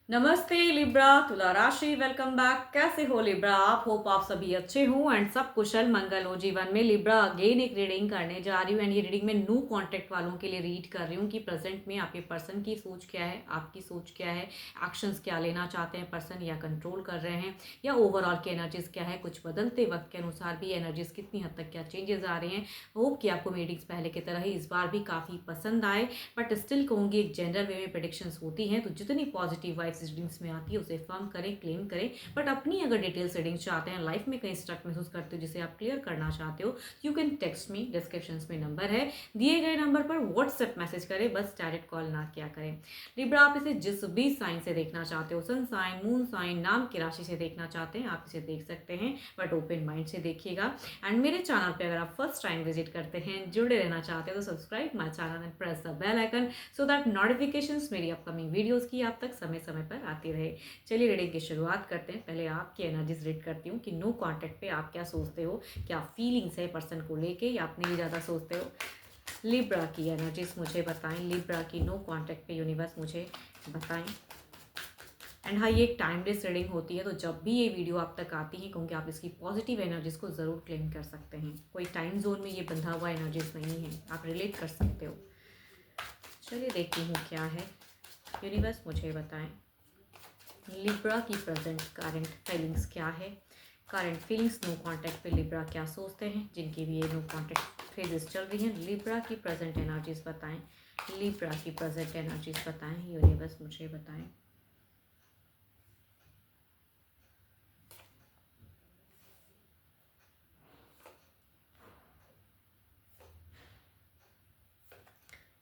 नमस्ते लिब्रा, तुला राशि वेलकम बैक। कैसे हो लिब्रा आप? होप आप सभी अच्छे हो एंड सब कुशल मंगल हो जीवन में। लिब्रा अगेन एक रीडिंग करने जा रही हूँ एंड ये रीडिंग में न्यू कॉन्टेक्ट वालों के लिए रीड कर रही हूँ कि प्रेजेंट में आपके पर्सन की सोच क्या है, आपकी सोच क्या है, एक्शंस क्या लेना चाहते हैं पर्सन, या कंट्रोल कर रहे हैं, या ओवरऑल की एनर्जीज क्या है। कुछ बदलते वक्त के अनुसार भी एनर्जीज कितनी हद तक क्या चेंजेस आ रही हैं। होप कि आपको मीटिंग्स पहले की तरह ही इस बार भी काफ़ी पसंद आए, बट स्टिल कहूँगी एक जनरल वे में प्रेडिक्शंस होती हैं, तो जितनी पॉजिटिव वाइब्स रीडिंग्स में आती है उसे फर्म करें, क्लेम करें। बट अपनी अगर डिटेल्स रीडिंग चाहते हैं, लाइफ में कहीं स्ट्रक महसूस करते हो जिसे आप क्लियर करना चाहते हो, you can text me. Description में नंबर है, दिए गए नंबर पर व्हाट्सएप मैसेज करें, बस डायरेक्ट कॉल ना किया करें। लिब्रा आप इसे जिस भी साइन से देखना चाहते हो, सन साइन, मून साइन, नाम की राशि से देखना चाहते हैं, आप इसे देख सकते हैं, बट ओपन माइंड से देखिएगा। एंड मेरे चैनल पे अगर आप फर्स्ट टाइम विजिट करते हैं, जुड़े रहना चाहते हो, तो subscribe my channel and press the bell icon so that notifications मेरी अपकमिंग वीडियोस की आप तक समय समय पर आती रहे। चलिए रीडिंग की शुरुआत करते हैं। पहले आपकी एनर्जीज रीड करती हूँ कि नो कॉन्टैक्ट पे आप क्या सोचते हो, क्या फीलिंग्स है पर्सन को लेके, या अपने लिए ज़्यादा सोचते हो। लिब्रा की एनर्जीज मुझे बताएं, लिब्रा की नो कॉन्टैक्ट पे यूनिवर्स मुझे बताएं। एंड हाँ, ये एक टाइमलेस रीडिंग होती है, तो जब भी ये वीडियो आप तक आती है क्योंकि आप इसकी पॉजिटिव एनर्जीज को ज़रूर क्लेम कर सकते हैं। कोई टाइम जोन में ये बंधा हुआ एनर्जीज नहीं है, आप रिलेट कर सकते हो। चलिए देखती हूँ क्या है, यूनिवर्स मुझे बताएं। लिब्रा की प्रेजेंट करंट फीलिंग्स क्या है, करंट फीलिंग्स नो कॉन्टैक्ट पे लिब्रा क्या सोचते हैं, जिनकी भी ये नो कॉन्टैक्ट फेजेस चल रही हैं। लिब्रा की प्रेजेंट एनर्जीज बताएं, लिब्रा की प्रेजेंट एनर्जीज बताएं, यूनिवर्स मुझे बताएं।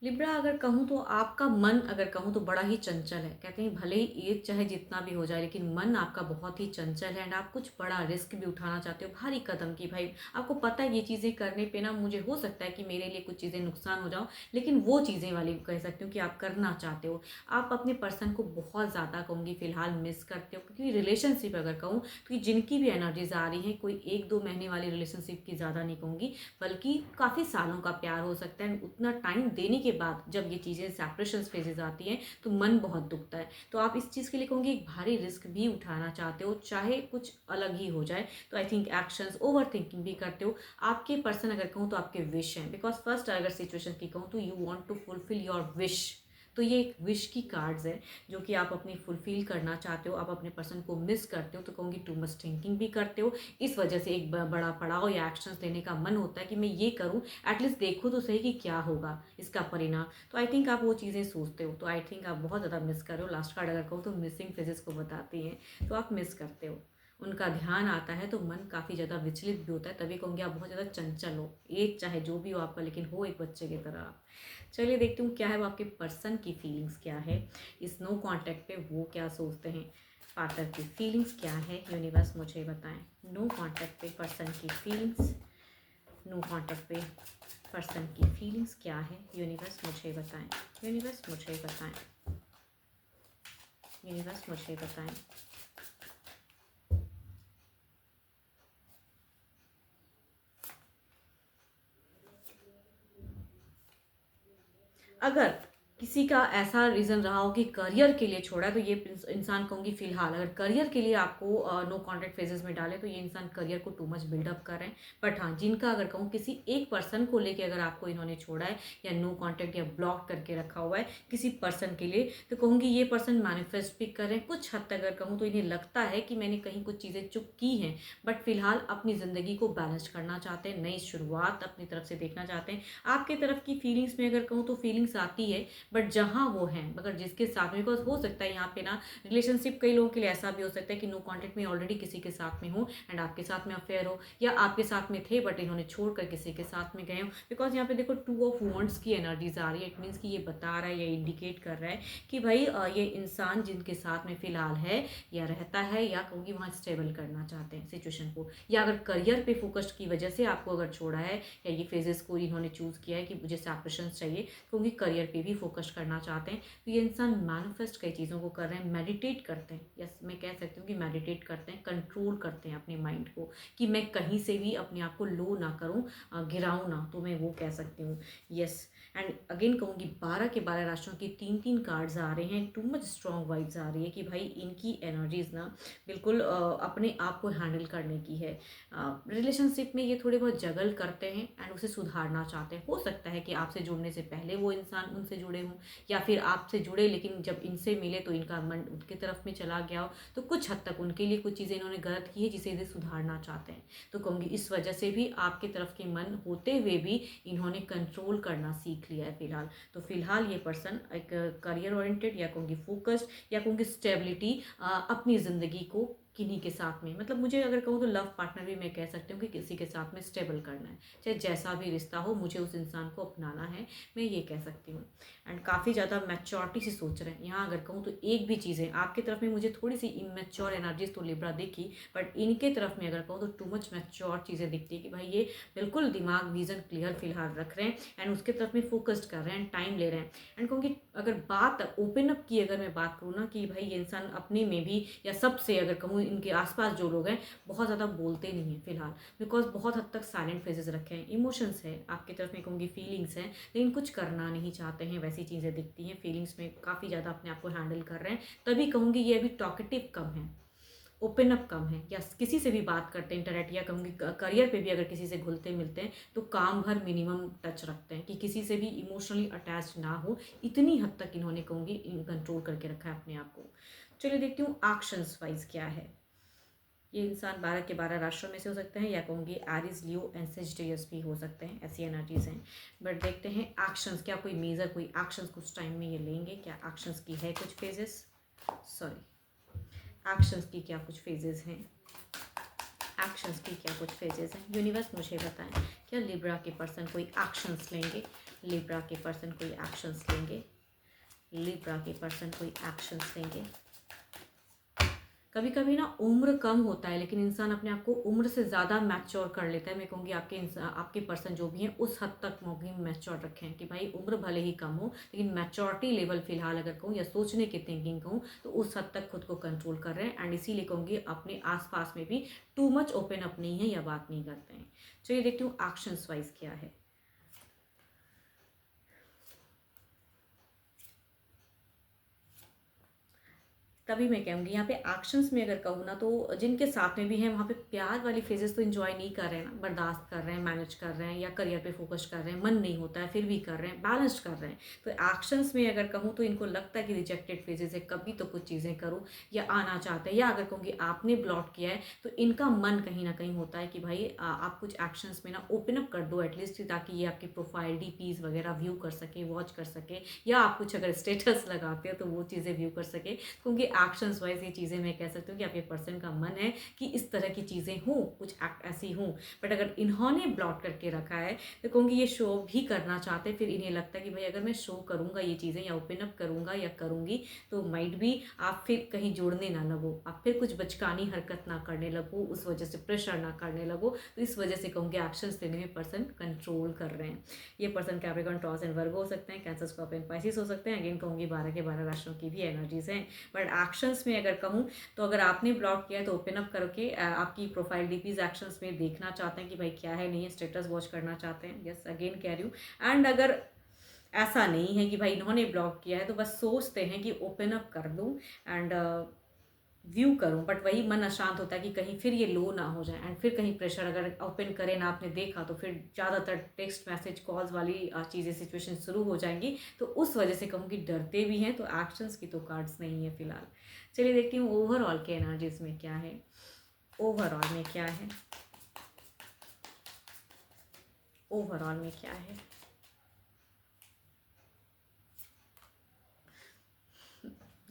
लिब्रा अगर कहूँ तो आपका मन, अगर कहूँ तो बड़ा ही चंचल है। कहते हैं भले ही एज चाहे जितना भी हो जाए, लेकिन मन आपका बहुत ही चंचल है एंड आप कुछ बड़ा रिस्क भी उठाना चाहते हो, भारी कदम की। भाई आपको पता है ये चीज़ें करने पे ना मुझे हो सकता है कि मेरे लिए कुछ चीज़ें नुकसान हो जाओ, लेकिन वो चीज़ें वाली कह सकती हूँ कि आप करना चाहते हो। आप अपने पर्सन को बहुत ज़्यादा कहूँगी फ़िलहाल मिस करते हो, क्योंकि रिलेशनशिप अगर कहूँ तो जिनकी भी एनर्जीज आ रही हैं, कोई 1-2 महीने वाली रिलेशनशिप की ज़्यादा नहीं कहूँगी, बल्कि काफ़ी सालों का प्यार हो सकता है। उतना टाइम देने के बाद जब ये चीज़ें सेपरेशन फेजेस आती हैं तो मन बहुत दुखता है। तो आप इस चीज़ के लिए कहूँगी एक भारी रिस्क भी उठाना चाहते हो, चाहे कुछ अलग ही हो जाए। तो I think actions, over thinking भी करते हो। आपके पर्सन अगर कहूँ तो आपके विश हैं, बिकॉज फर्स्ट अगर सिचुएशन की कहूँ तो you want to fulfil your wish. तो ये एक विश की कार्ड्स है जो कि आप अपनी फुलफिल करना चाहते हो। आप अपने पर्सन को मिस करते हो, तो कहूँगी टू मच थिंकिंग भी करते हो। इस वजह से एक बड़ा पड़ाव या एक्शंस लेने का मन होता है कि मैं ये करूँ, एटलीस्ट देखूँ तो सही कि क्या होगा इसका परिणाम। तो आई थिंक आप वो चीज़ें सोचते हो। तो आई थिंक आप बहुत ज़्यादा मिस कर रहे हो। लास्ट कार्ड अगर कहूँ तो मिसिंग फेजेस को बताती हैं, तो आप मिस करते हो। उनका ध्यान आता है तो मन काफ़ी ज़्यादा विचलित भी होता है, तभी कहूँगी आप बहुत ज़्यादा चंचल हो। एज चाहे जो भी हो आपका, लेकिन हो एक बच्चे की तरह आप। चलिए देखती हूँ क्या है वो आपके पर्सन की फीलिंग्स क्या है, इस नो कॉन्टैक्ट पे वो क्या सोचते हैं। पार्टनर की फीलिंग्स क्या है, यूनिवर्स मुझे बताएं। नो कॉन्टैक्ट पे पर्सन की फीलिंग्स, नो कॉन्टैक्ट पे पर्सन की फीलिंग्स क्या है, यूनिवर्स मुझे बताएं। यूनिवर्स मुझे बताएं, यूनिवर्स मुझे बताएं। अगर किसी का ऐसा रीज़न रहा हो कि करियर के लिए छोड़ा है, तो ये इंसान कहूँगी फ़िलहाल अगर करियर के लिए आपको नो कॉन्टैक्ट फेजेस में डाले, तो ये इंसान करियर को टू मच बिल्डअप कर रहे हैं। बट हाँ, जिनका अगर कहूँ किसी एक पर्सन को लेके अगर आपको इन्होंने छोड़ा है या नो कॉन्टैक्ट या ब्लॉक करके रखा हुआ है किसी पर्सन के लिए, तो कहूँगी ये पर्सन मैनिफेस्ट भी कर रहे हैं। कुछ हद तक अगर कहूँ तो इन्हें लगता है कि मैंने कहीं कुछ चीज़ें चुक की हैं, बट फिलहाल अपनी ज़िंदगी को बैलेंस करना चाहते हैं, नई शुरुआत अपनी तरफ से देखना चाहते हैं। आपके तरफ की फीलिंग्स में अगर कहूँ तो फीलिंग्स आती है, बट जहाँ वो हैं, मगर जिसके साथ में, बिकॉज हो सकता है यहाँ पे ना रिलेशनशिप कई लोगों के लिए ऐसा भी हो सकता है कि नो कॉन्टेक्ट में ऑलरेडी किसी के साथ में हो एंड आपके साथ में अफेयर हो, या आपके साथ में थे बट इन्होंने छोड़कर किसी के साथ में गए हो। बिकॉज यहाँ पे देखो 2 ऑफ वॉन्ड्स की एनर्जीज आ रही है। इट मीन्स कि ये बता रहा है या इंडिकेट कर रहा है कि भाई ये इंसान जिनके साथ में फिलहाल है या रहता है, या कहूँगी वहाँ स्टेबल करना चाहते हैं सिचुएशन को, या अगर करियर पे फोकस की वजह से आपको अगर छोड़ा है, या ये फेजेस को इन्होंने चूज़ किया है कि मुझे सेपरेशन चाहिए, क्योंकि करियर पे भी फोकस करना चाहते हैं, तो ये इंसान मैनिफेस्ट कई चीज़ों को कर रहे हैं, मेडिटेट करते हैं, यस मैं कह सकती हूँ कि मेडिटेट करते हैं, कंट्रोल करते हैं अपने माइंड को कि मैं कहीं से भी अपने आप को लो ना करूँ, गिराऊँ ना, तो मैं वो कह सकती हूँ। यस एंड अगेन कहूँगी 12 के 12 राशियों की 3 कार्ड्स आ रहे हैं, टू मच स्ट्रॉन्ग वाइब्स आ रही है कि भाई इनकी एनर्जीज ना बिल्कुल अपने आप को हैंडल करने की है। रिलेशनशिप में ये थोड़े बहुत जगल करते हैं एंड उसे सुधारना चाहते हैं। हो सकता है कि आपसे जुड़ने से पहले वो इंसान उनसे जुड़े हों, या फिर आपसे जुड़े लेकिन जब इनसे मिले तो इनका मन उनकी तरफ में चला गया हो, तो कुछ हद तक उनके लिए कुछ चीज़ें इन्होंने गलत की है जिसे इन्हें सुधारना चाहते हैं। तो कहूँगी इस वजह से भी आपकी तरफ के मन होते हुए भी इन्होंने कंट्रोल करना सीख लिया है फिलहाल। तो फिलहाल ये पर्सन एक करियर ओरिएंटेड या कहूँगी फोकस्ड या कहूँगी स्टेबिलिटी अपनी ज़िंदगी को किन्हीं के साथ में, मतलब मुझे अगर कहूँ तो लव पार्टनर भी मैं कह सकती हूँ कि किसी के साथ में स्टेबल करना है, चाहे जैसा भी रिश्ता हो मुझे उस इंसान को अपनाना है, मैं ये कह सकती हूँ। एंड काफ़ी ज़्यादा मैच्योरिटी से सोच रहे हैं यहाँ। अगर कहूँ तो एक भी चीज़ें आपकी तरफ में मुझे थोड़ी सी इमेच्योर एनर्जीज तो लिब्रा दिखी, बट इनके तरफ में अगर कहूँ तो टू मच मैच्योर चीज़ें दिखती है कि भाई ये बिल्कुल दिमाग विजन क्लियर फिलहाल रख रहे हैं एंड उसके तरफ में फोकस्ड कर रहे हैं, टाइम ले रहे हैं। एंड कहूँगी अगर बात ओपन अप की अगर मैं बात करूँ ना कि भाई ये इंसान अपने में भी या सबसे अगर कहूँ इनके आसपास जो लोग हैं बहुत ज़्यादा बोलते नहीं हैं फिलहाल, बिकॉज बहुत हद तक साइलेंट फेजेस रखे हैं। इमोशंस है आपकी तरफ में कहूँगी, फीलिंग्स हैं, लेकिन कुछ करना नहीं चाहते हैं, वैसी चीज़ें दिखती हैं। फीलिंग्स में काफ़ी ज़्यादा अपने आप को हैंडल कर रहे हैं, तभी कहूँगी ये अभी टॉकेटिव कम है, ओपन अप कम है, या किसी से भी बात करते हैं इंटरेक्ट, या कहूँगी करियर पे भी अगर किसी से घुलते मिलते हैं तो काम भर मिनिमम टच रखते हैं कि किसी से भी इमोशनली अटैच ना हो, इतनी हद तक इन्होंने कहूँगी कंट्रोल करके रखा है अपने आप को। चलिए देखती हूँ एक्शंस वाइज क्या है। ये इंसान 12 के 12 राशियों में से हो सकते हैं, या कहूँगी एरीज, लियो एंड सेजिटेरियस भी हो सकते हैं, ऐसी एनर्जीज हैं। बट देखते हैं एक्शंस, क्या कोई मेजर कोई एक्शंस कुछ टाइम में ये लेंगे, क्या एक्शंस की है कुछ फेजेस, एक्शंस की क्या कुछ फेजेस हैं, एक्शंस की क्या कुछ फेजेस हैं। यूनिवर्स मुझे बताएं क्या लिब्रा के पर्सन कोई एक्शंस लेंगे, लिब्रा के पर्सन कोई एक्शंस लेंगे, लिब्रा के पर्सन कोई एक्शंस लेंगे। कभी कभी ना उम्र कम होता है लेकिन इंसान अपने आप को उम्र से ज़्यादा मैच्योर कर लेता है। मैं कहूँगी आपके पर्सन जो भी हैं उस हद तक मौके मैच्योर रखें कि भाई उम्र भले ही कम हो लेकिन मैच्योरिटी लेवल फिलहाल अगर कहूँ या सोचने की थिंकिंग कहूँ तो उस हद तक खुद को कंट्रोल कर रहे हैं। एंड इसीलिए कहूँगी अपने आसपास में भी टू मच ओपन अप नहीं है या बात नहीं करते हैं। चलिए देखती हूँ एक्शंस वाइज क्या है। तभी मैं कहूँगी यहाँ पे एक्शंस में अगर कहूँ ना तो जिनके साथ में भी हैं वहाँ पे प्यार वाली फेजेस तो इन्जॉय नहीं कर रहे हैं ना, बर्दाश्त कर रहे हैं, मैनेज कर रहे हैं, या करियर पे फोकस कर रहे हैं, मन नहीं होता है फिर भी कर रहे हैं, बैलेंस्ड कर रहे हैं। तो एक्शंस में अगर कहूँ तो इनको लगता है कि रिजेक्टेड फेजेस है, कभी तो कुछ चीज़ें करूँ, या आना चाहते हैं, या अगर कहूँगी आपने ब्लॉक किया है तो इनका मन कहीं ना कहीं होता है कि भाई आप कुछ एक्शंस में ना ओपन अप कर दो एटलीस्ट, ताकि ये आपकी प्रोफाइल डीपीज वगैरह व्यू कर सके, वॉच कर सके, या आप कुछ अगर स्टेटस लगाते हो तो वो चीज़ें व्यू कर सके। क्योंकि एक्शंस वाइज ये चीज़ें मैं कह सकती हूँ कि आपके पर्सन का मन है कि इस तरह की चीज़ें हों, कुछ एक्ट ऐसी हों। बट अगर इन्होंने ब्लॉक करके रखा है तो कहूँगी ये शो भी करना चाहते हैं, फिर इन्हें लगता है कि भाई अगर मैं शो करूँगा ये चीज़ें या ओपन अप करूँगा या करूँगी तो माइट भी आप फिर कहीं जुड़ने ना लगो, आप फिर कुछ बचकानी हरकत ना करने लगो, उस वजह से प्रेशर ना करने लगो। तो इस वजह से कहूँगी एक्शंस लेने में पर्सन कंट्रोल कर रहे हैं। ये पर्सन कैप्रिकॉर्न, टॉरस एंड वर्गो हो सकते हैं, कैंसर, स्कॉर्पियन, पाइसिस हो सकते हैं। अगेन कहूँगी 12 के 12 राशियों की भी एनर्जीज हैं। बट एक्शंस में अगर कहूँ तो अगर आपने ब्लॉक किया है तो ओपन अप करके आपकी प्रोफाइल डीपीज एक्शंस में देखना चाहते हैं कि भाई क्या है नहीं है, स्टेटस वॉच करना चाहते हैं। यस अगेन कह रही हूँ। एंड अगर ऐसा नहीं है कि भाई इन्होंने ब्लॉक किया है तो बस सोचते हैं कि ओपन अप कर दूँ एंड व्यू करूं, बट वही मन अशांत होता है कि कहीं फिर ये लो ना हो जाए एंड फिर कहीं प्रेशर अगर ओपन करें ना आपने देखा तो फिर ज़्यादातर टेक्स्ट मैसेज कॉल्स वाली चीज़ें सिचुएशन शुरू हो जाएंगी। तो उस वजह से कहूँ कि डरते भी हैं। तो एक्शंस की तो कार्ड्स नहीं है फिलहाल। चलिए देखती हूँ ओवरऑल के एनर्जीज में क्या है, ओवरऑल में क्या है, ओवरऑल में क्या है।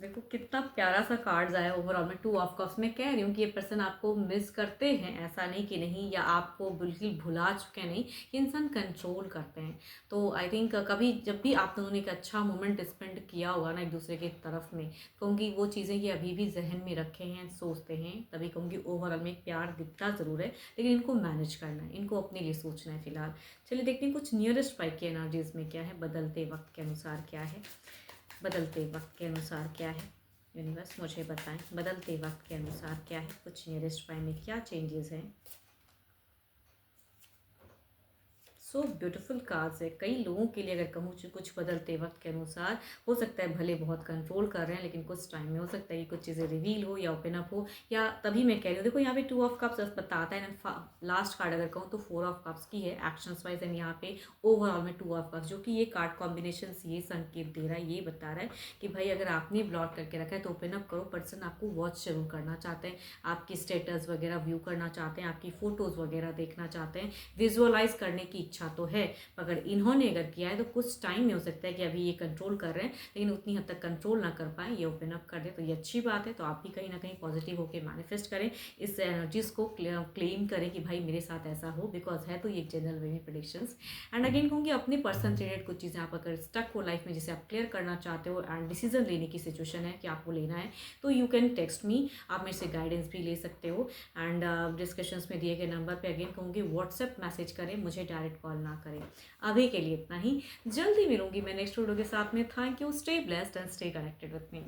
देखो कितना प्यारा सा कार्ड्स आया ओवरऑल में, 2 ऑफ कप्स। मैं कह रही हूँ कि ये पर्सन आपको मिस करते हैं, ऐसा नहीं कि नहीं, या आपको बिल्कुल भुला चुके हैं, नहीं, ये इंसान कंट्रोल करते हैं। तो आई थिंक कभी जब भी आप दोनों ने एक अच्छा मोमेंट स्पेंड किया होगा ना एक दूसरे के तरफ में, कहूँगी वो चीज़ें ये अभी भी जहन में रखे हैं, सोचते हैं, तभी कहूँगी ओवरऑल में एक प्यार दिखता ज़रूर है, लेकिन इनको मैनेज करना है, इनको अपने लिए सोचना है फिलहाल। चलिए देखते हैं कुछ नियरेस्ट पाई की एनर्जीज में क्या है, बदलते वक्त के अनुसार क्या है, बदलते वक्त के अनुसार क्या है। यूनिवर्स मुझे बताएं बदलते वक्त के अनुसार क्या है, कुछ नियरेस्ट पाई में क्या चेंजेस हैं। सो ब्यूटीफुल कार्ड्स है। कई लोगों के लिए अगर कहूँ कुछ बदलते वक्त के अनुसार हो सकता है, भले बहुत कंट्रोल कर रहे हैं, लेकिन कुछ टाइम में हो सकता है कि कुछ चीज़ें रिवील हो या ओपन अप हो, या तभी मैं कह रही हूँ, देखो यहाँ पे 2 ऑफ कप्स बताता है ना, लास्ट कार्ड अगर कहूँ तो 4 ऑफ कप्स की है एक्शंस वाइज, एंड यहाँ पे ओवरऑल में 2 ऑफ कप्स, जो कि ये कार्ड कॉम्बिनेशन ये संकेत दे रहा है, ये बता रहा है कि भाई अगर आपने ब्लॉक करके रखा है तो ओपन अप करो। पर्सन आपको वॉच जरूर करना चाहते हैं, आपकी स्टेटस वगैरह व्यू करना चाहते हैं, आपकी फ़ोटोज़ वगैरह देखना चाहते हैं, विजुअलाइज करने की इच्छा तो है। अगर इन्होंने अगर किया है तो कुछ टाइम में हो सकता है कि अभी ये कंट्रोल कर रहे हैं, लेकिन उतनी हद तक कंट्रोल ना कर पाए, ये ओपन अप कर दे तो ये अच्छी बात है। तो आप भी कहीं ना कहीं पॉजिटिव होकर मैनिफेस्ट करें, इस एनर्जीज को क्लेम करें कि भाई मेरे साथ ऐसा हो, बिकॉज है तो ये जनरल वे में प्रेडिक्शंस। एंड अगेन कहूँगी अपने पर्सन से रिलेटेड कुछ चीज़ें आप अगर स्टक हो लाइफ में, जिसे आप क्लियर करना चाहते हो एंड डिसीजन लेने की सिचुएशन है कि आपको लेना है, तो यू कैन टेक्स्ट मी, आप मेरे से गाइडेंस भी ले सकते हो। एंड डिस्कशंस में दिए गए नंबर पे अगेन कहूँगी व्हाट्सएप मैसेज करें, मुझे डायरेक्ट कॉल ना करें। अभी के लिए इतना ही, जल्दी मिलूंगी मैं नेक्स्ट वीडियो के साथ में। Thank you, stay blessed and stay connected with me.